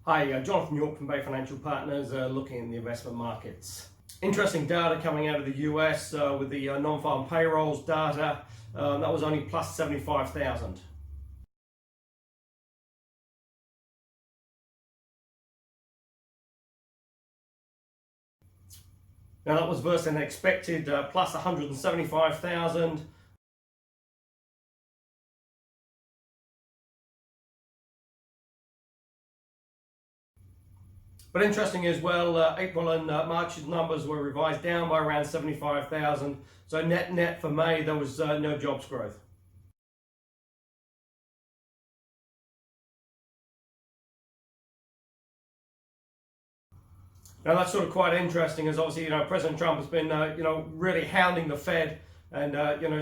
Hi, Jonathan York from Bay Financial Partners, looking in the investment markets. Interesting data coming out of the US with the non-farm payrolls data. That was only plus 75,000. Now that was versus an expected plus 175,000. But interesting as well, April and March's numbers were revised down by around 75,000. So net for May, there was no jobs growth. Now that's sort of quite interesting, as obviously President Trump has been really hounding the Fed and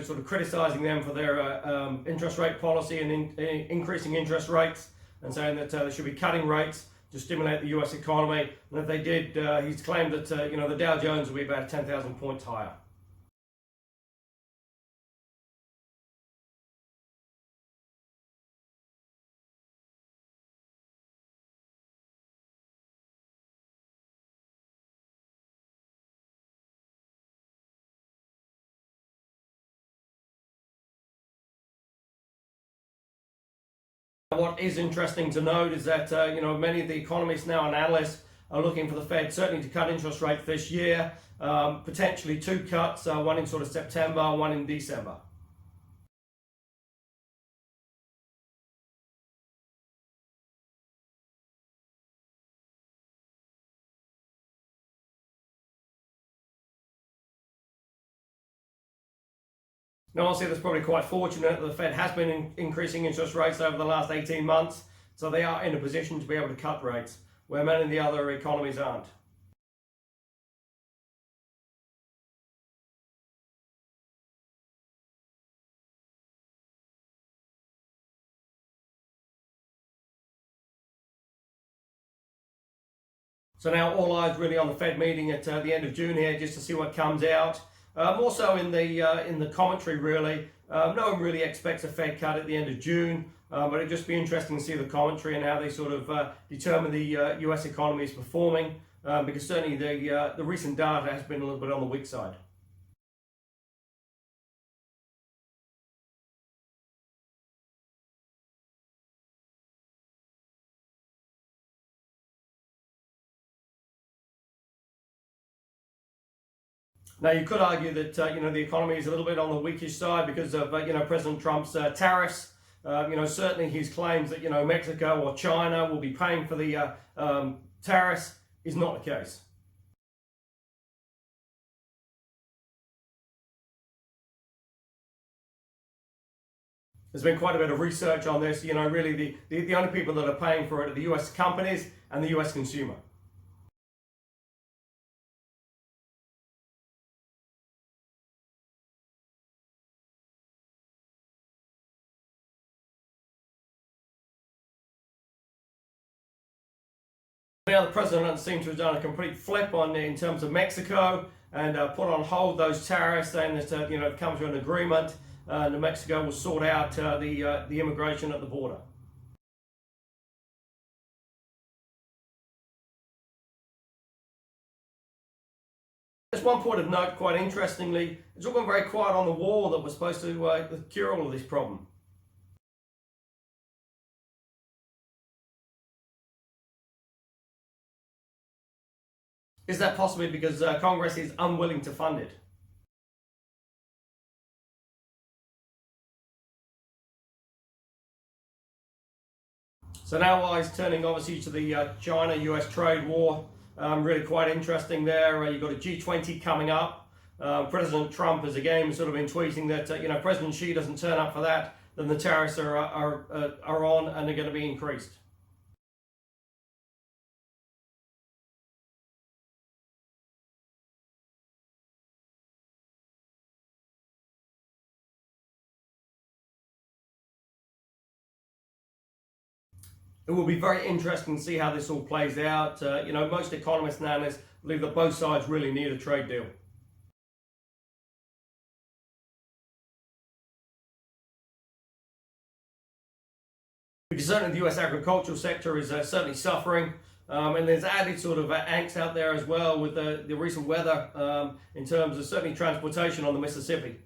sort of criticizing them for their interest rate policy and increasing interest rates, and saying that they should be cutting rates to stimulate the U.S. economy. And if they did, he's claimed that the Dow Jones will be about 10,000 points higher. What is interesting to note is that many of the economists now and analysts are looking for the Fed certainly to cut interest rates this year, potentially two cuts, one in sort of September, one in December. Now, obviously, that's probably quite fortunate that the Fed has been increasing interest rates over the last 18 months, so they are in a position to be able to cut rates, where many of the other economies aren't. So now all eyes really on the Fed meeting at the end of June here, just to see what comes out. More so in the commentary, really. No one really expects a Fed cut at the end of June, but it'd just be interesting to see the commentary and how they sort of determine the US economy is performing, because certainly the recent data has been a little bit on the weak side. Now, you could argue that the economy is a little bit on the weakish side because of President Trump's tariffs. Certainly his claims that Mexico or China will be paying for the tariffs is not the case. There's been quite a bit of research on this. Really the only people that are paying for it are the US companies and the US consumer. Now the president seems to have done a complete flip on in terms of Mexico and put on hold those tariffs, saying that come to an agreement. New Mexico will sort out the immigration at the border. Just one point of note, quite interestingly, it's all gone very quiet on the war that was supposed to cure all of this problem. Is that possibly because Congress is unwilling to fund it? So now eyes turning obviously to the China-US trade war. Really quite interesting there. You've got a G20 coming up. President Trump has again sort of been tweeting that President Xi doesn't turn up for that, then the tariffs are on and are going to be increased. It will be very interesting to see how this all plays out. Most economists and analysts believe that both sides really need a trade deal. because certainly the US agricultural sector is certainly suffering. And there's added sort of angst out there as well with the recent weather in terms of certainly transportation on the Mississippi.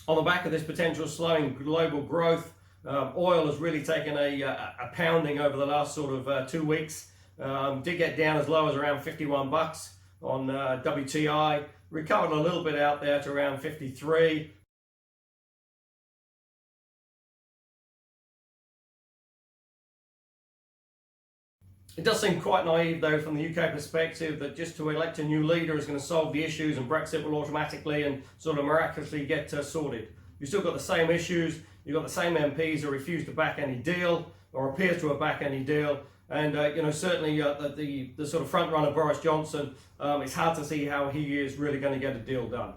On the back of this potential slowing global growth, oil has really taken a pounding over the last sort of 2 weeks. Did get down as low as around 51 bucks on WTI. Recovered a little bit out there to around 53. It does seem quite naive, though, from the UK perspective, that just to elect a new leader is going to solve the issues and Brexit will automatically and sort of miraculously get sorted. You've still got the same issues. You've got the same MPs who refuse to back any deal or appear to have backed any deal. And certainly the sort of front runner Boris Johnson, it's hard to see how he is really going to get a deal done.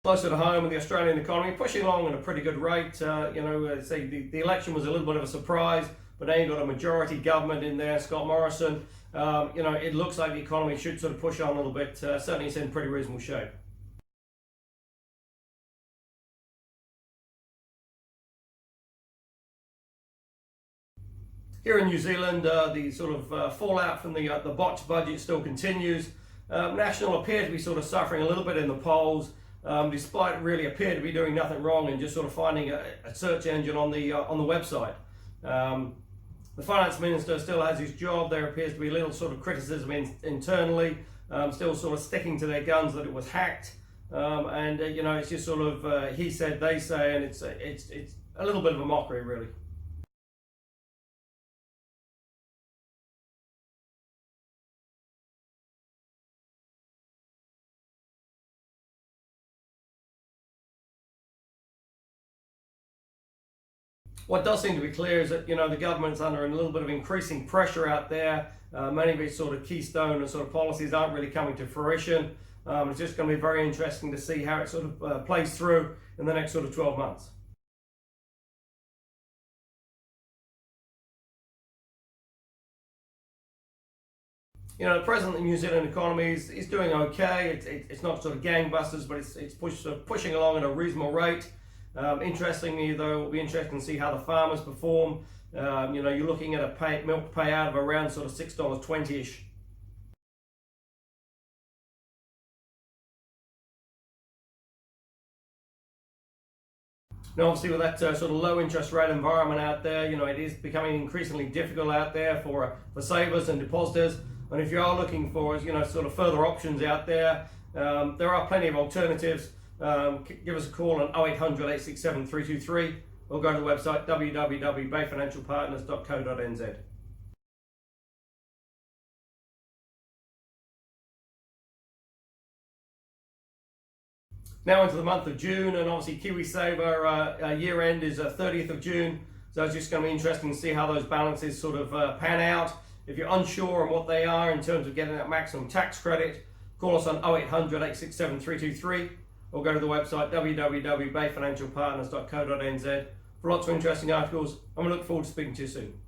Closer to home in the Australian economy, pushing along at a pretty good rate. Say the election was a little bit of a surprise, but now you've got a majority government in there, Scott Morrison. It looks like the economy should sort of push on a little bit. Certainly it's in pretty reasonable shape. Here in New Zealand, the sort of fallout from the botched budget still continues. National appear to be sort of suffering a little bit in the polls. Despite really appear to be doing nothing wrong and just sort of finding a search engine on the website. The finance minister still has his job. There appears to be a little sort of criticism internally, still sort of sticking to their guns that it was hacked. It's just sort of he said, they say, and it's a little bit of a mockery, really. What does seem to be clear is that the government's under a little bit of increasing pressure out there. Many of its sort of keystone and sort of policies aren't really coming to fruition. It's just going to be very interesting to see how it sort of plays through in the next sort of 12 months. The present New Zealand economy is doing okay. It's not sort of gangbusters, but it's pushing along at a reasonable rate. Interestingly, though, it'll be interesting to see how the farmers perform. You're looking at a milk payout of around sort of $6.20-ish. Now, obviously, with that sort of low interest rate environment out there, it is becoming increasingly difficult out there for savers and depositors. And if you are looking for, sort of further options out there, there are plenty of alternatives. Give us a call on 0800 867 323 or go to the website www.bayfinancialpartners.co.nz. Now into the month of June, and obviously KiwiSaver year end is 30th of June, so it's just going to be interesting to see how those balances sort of pan out. If you're unsure on what they are in terms of getting that maximum tax credit, call us on 0800 867 323 or go to the website www.bayfinancialpartners.co.nz for lots of interesting articles, and we look forward to speaking to you soon.